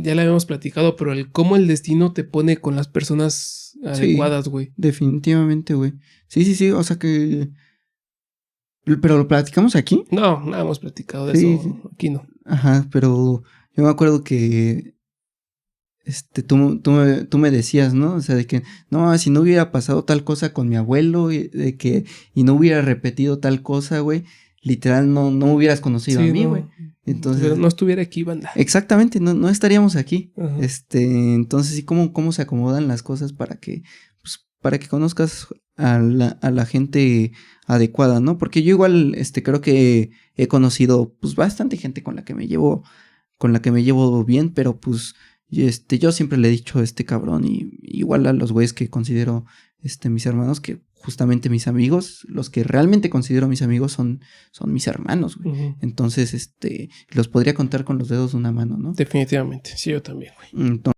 ya la habíamos platicado, pero cómo el destino te pone con las personas adecuadas, güey. Sí, definitivamente, güey. Sí, o sea que... ¿Pero lo platicamos aquí? No hemos platicado de Sí. aquí no. Ajá, pero yo me acuerdo que... tú me decías, ¿no? O sea, de que, no, si no hubiera pasado tal cosa con mi abuelo, y no hubiera repetido tal cosa, güey, literal no me hubieras conocido a mí, güey. Entonces, no estuviera aquí, banda. Exactamente, no estaríamos aquí. Ajá. Entonces, sí, cómo se acomodan las cosas para que conozcas a la gente adecuada, ¿no? Porque yo igual, creo que he conocido, pues, bastante gente con la que me llevo bien, pero pues, yo siempre le he dicho a este cabrón, y igual a los güeyes que considero, mis hermanos, que justamente mis amigos, los que realmente considero mis amigos son mis hermanos, güey. Uh-huh. Entonces, los podría contar con los dedos de una mano, ¿no? Definitivamente, sí, yo también, güey. Entonces,